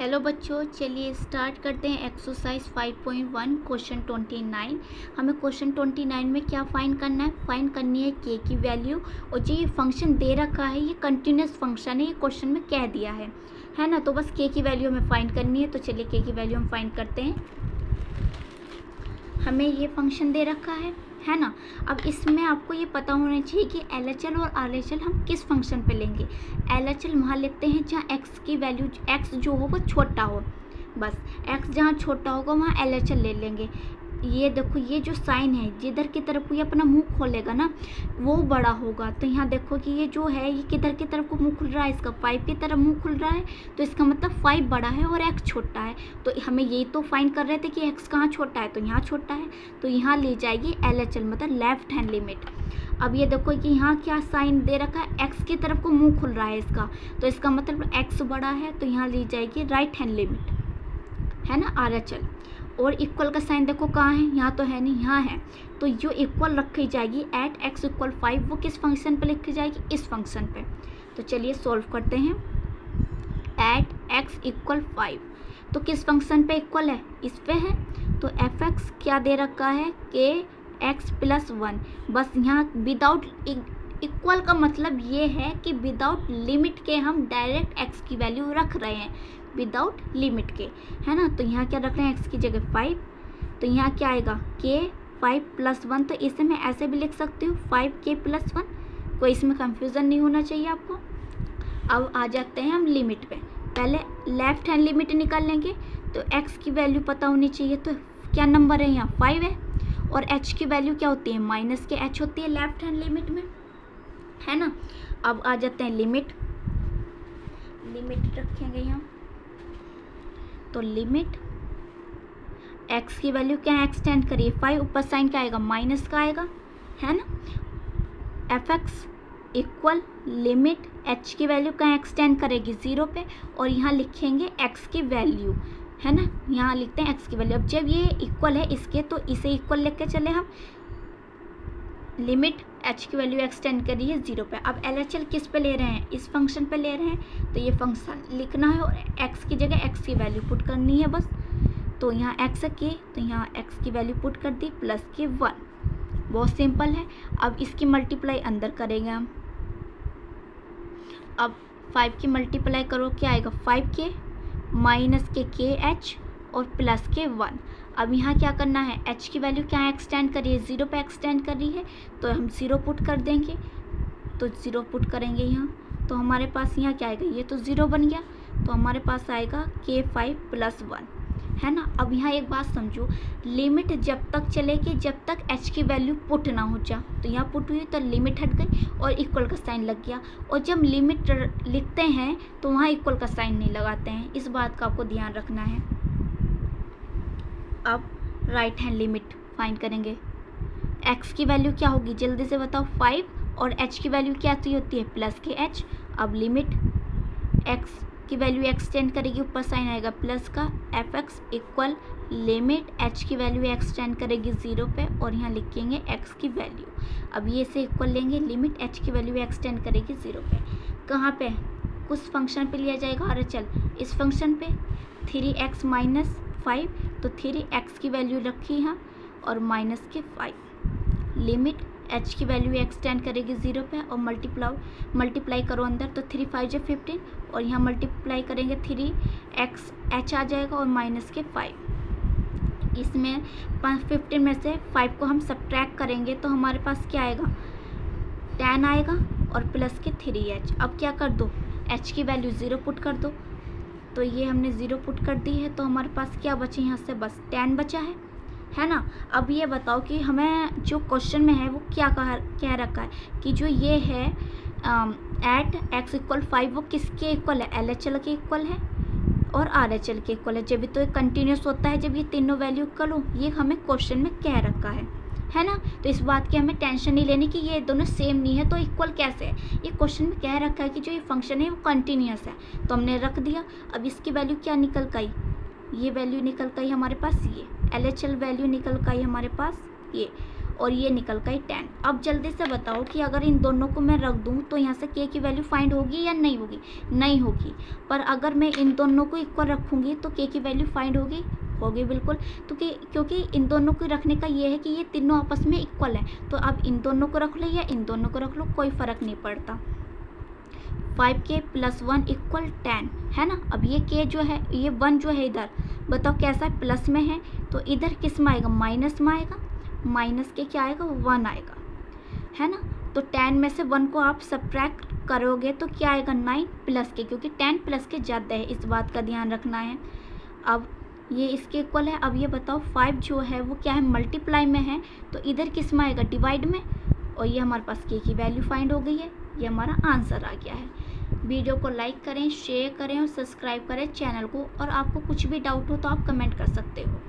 Hello बच्चों, चलिए start करते हैं एक्सरसाइज 5.1 क्वेश्चन 29। हमें क्वेश्चन 29 में क्या फाइंड करना है? फाइंड करनी है के की वैल्यू। और जो ये फंक्शन दे रखा है ये कंटिन्यूस फंक्शन है, ये क्वेश्चन में कह दिया है ना। तो बस के की वैल्यू हमें फाइंड करनी है। तो चलिए के की वैल्यू हम फाइंड करते हैं। हमें ये फंक्शन दे रखा है ना। अब इसमें आपको ये पता होना चाहिए कि LHL और RHL हम किस फंक्शन पे लेंगे। LHL वहाँ लेते हैं जहाँ x की वैल्यू x जो हो वो छोटा हो। बस x जहाँ छोटा होगा वहाँ LHL ले लेंगे। ये देखो, ये जो साइन है जिधर की तरफ ये अपना मुंह खोलेगा ना वो बड़ा होगा। तो यहाँ देखो कि ये जो है ये किधर की तरफ को मुंह खुल रहा है, इसका 5 की तरफ मुंह खुल रहा है। तो इसका मतलब 5 बड़ा है और x छोटा है। तो हमें ये तो फाइंड कर रहे थे कि x कहाँ छोटा है, तो यहाँ छोटा है। तो यहाँ ली जाएगी LHL मतलब लेफ्ट हैंड लिमिट। अब ये देखो कि यहाँ क्या साइन दे रखा है, x की तरफ को मुँह खुल रहा है इसका। तो इसका मतलब x बड़ा है, तो यहाँ ली जाएगी राइट हैंड लिमिट, है ना, RHL। और इक्वल का साइन देखो कहाँ है, यहाँ तो है नहीं, यहाँ है। तो जो इक्वल रखी जाएगी एट x = 5 वो किस फंक्शन पे लिखी जाएगी? इस फंक्शन पे। तो चलिए सॉल्व करते हैं। एट x = 5 तो किस फंक्शन पे इक्वल है? इस पे है। तो fx क्या दे रखा है? के x + 1। बस यहाँ विदाउट इक्वल का मतलब ये है कि विदाउट लिमिट के हम डायरेक्ट x की वैल्यू रख रहे हैं, विदाउट लिमिट के, है ना। तो यहाँ क्या रख रहे हैं? x की जगह 5। तो यहाँ क्या आएगा? k 5 + 1। तो इसे मैं ऐसे भी लिख सकती हूँ 5k + 1। कोई इसमें कंफ्यूजन नहीं होना चाहिए आपको। अब आ जाते हैं हम लिमिट पे। पहले लेफ्ट हैंड लिमिट निकाल लेंगे। तो x की वैल्यू पता होनी चाहिए। तो क्या नंबर है? यहाँ 5 है। और h की वैल्यू क्या होती है? -h होती है लेफ्ट हैंड लिमिट में, है ना। अब आ जाते हैं लिमिट रखेंगे यहाँ। तो लिमिट x की वैल्यू क्या एक्सटेंड करिए 5, ऊपर साइन क्या आएगा? माइनस का आएगा, है ना। fx इक्वल लिमिट h की वैल्यू क्या एक्सटेंड करेगी 0 पे, और यहाँ लिखेंगे x की वैल्यू, है ना। यहाँ लिखते हैं x की वैल्यू। अब जब ये इक्वल है इसके तो इसे इक्वल लेके चले हम। लिमिट h की वैल्यू एक्सटेंड करिए 0 पे। अब LHL किस पे ले रहे हैं? इस फंक्शन पे ले रहे हैं। तो ये फंक्शन लिखना है और x की जगह x की वैल्यू पुट करनी है बस। तो यहाँ x के, तो यहाँ x की वैल्यू पुट कर दी +1। बहुत सिंपल है। अब इसकी मल्टीप्लाई अंदर करेंगे हम। अब 5 की मल्टीप्लाई करो, क्या आएगा? 5k -kh और +1। अब यहाँ क्या करना है? h की वैल्यू क्या एक्सटेंड करिए 0 पे एक्सटेंड कर रही है। तो हम 0 पुट कर देंगे। तो 0 पुट करेंगे यहाँ। तो हमारे पास यहाँ क्या आएगा? ये तो 0 बन गया। तो हमारे पास आएगा k 5 + 1, है ना। अब यहाँ एक बात समझो, लिमिट जब तक चलेगी जब तक h की वैल्यू पुट ना हो जा। तो यहाँ पुट हुई तो लिमिट हट गई और इक्वल का साइन लग गया। और जब लिमिट लिखते हैं तो वहाँ इक्वल का साइन नहीं लगाते हैं, इस बात का आपको ध्यान रखना है। अब राइट हैंड लिमिट फाइंड करेंगे। x की वैल्यू क्या होगी जल्दी से बताओ? 5। और h की वैल्यू क्या होती है? +kh। अब लिमिट x की वैल्यू एक्सटेंड करेगी, ऊपर साइन आएगा प्लस का। fx इक्वल लिमिट h की वैल्यू एक्सटेंड करेगी 0 पे और यहाँ लिखेंगे x की वैल्यू। अब ये से इक्वल लेंगे, लिमिट h की वैल्यू एक्सटेंड करेगी 0 पे। कहाँ पे? कुछ फंक्शन पे लिया जाएगा RHL, इस फंक्शन पे 3x - 5। तो 3x की वैल्यू रखी यहाँ और -5। लिमिट h की वैल्यू एक्सटेंड करेगी 0 पे और मल्टीप्लाई करो अंदर। तो 3 × 5 = 15 और यहाँ मल्टीप्लाई करेंगे 3x h आ जाएगा और -5। इसमें 15 में से 5 को हम सब्ट्रैक्ट करेंगे तो हमारे पास क्या आएगा? 10 आएगा और +3h। अब क्या कर दो? h की वैल्यू 0 पुट कर दो। तो ये हमने 0 पुट कर दी है। तो हमारे पास क्या बचे यहाँ से? बस 10 बचा है ना। अब ये बताओ कि हमें जो क्वेश्चन में है वो क्या कह रखा है कि जो ये है एट x = 5 वो किसके इक्वल है? LHL के इक्वल है और RHL के इक्वल है। जब भी तो कंटिन्यूस होता है जब ये तीनों वैल्यू इक्वल हो, ये हमें क्वेश्चन में कह रखा है ना। तो इस बात की हमें टेंशन नहीं लेनी कि ये दोनों सेम नहीं है तो इक्वल कैसे है। ये क्वेश्चन में कह रखा है कि जो ये फंक्शन है वो कंटिन्यूस है, तो हमने रख दिया। अब इसकी वैल्यू क्या निकल गई? ये वैल्यू निकल गई हमारे पास, ये LHL वैल्यू निकल गई हमारे पास ये। और ये निकल गई 10। अब जल्दी से बताओ कि अगर इन दोनों को मैं रख दूँ तो यहाँ से k की वैल्यू फाइंड होगी या नहीं होगी? नहीं होगी। पर अगर मैं इन दोनों को इक्वल रखूँगी तो k की वैल्यू फाइंड होगी? होगी बिल्कुल। तो क्योंकि इन दोनों को रखने का ये है कि ये तीनों आपस में इक्वल है, तो अब इन दोनों को रख लो या इन दोनों को रख लो, कोई फ़र्क नहीं पड़ता। 5k + 1 = 10 है ना। अब ये k जो है, ये 1 जो है इधर, बताओ कैसा है, प्लस में है, तो इधर किस में आएगा? माइनस में आएगा। माइनस के क्या आएगा? 1 आएगा, है ना। तो 10 में से 1 को आप सब्ट्रैक्ट करोगे तो क्या आएगा? 9 + के, क्योंकि 10 + के ज़्यादा है, इस बात का ध्यान रखना है। अब ये इसके इक्वल है। अब ये बताओ 5 जो है वो क्या है? मल्टीप्लाई में है, तो इधर किस में आएगा? डिवाइड में। और ये हमारे पास k की वैल्यू फाइंड हो गई है, ये हमारा आंसर आ गया है। वीडियो को लाइक करें, शेयर करें और सब्सक्राइब करें चैनल को। और आपको कुछ भी डाउट हो तो आप कमेंट कर सकते हो।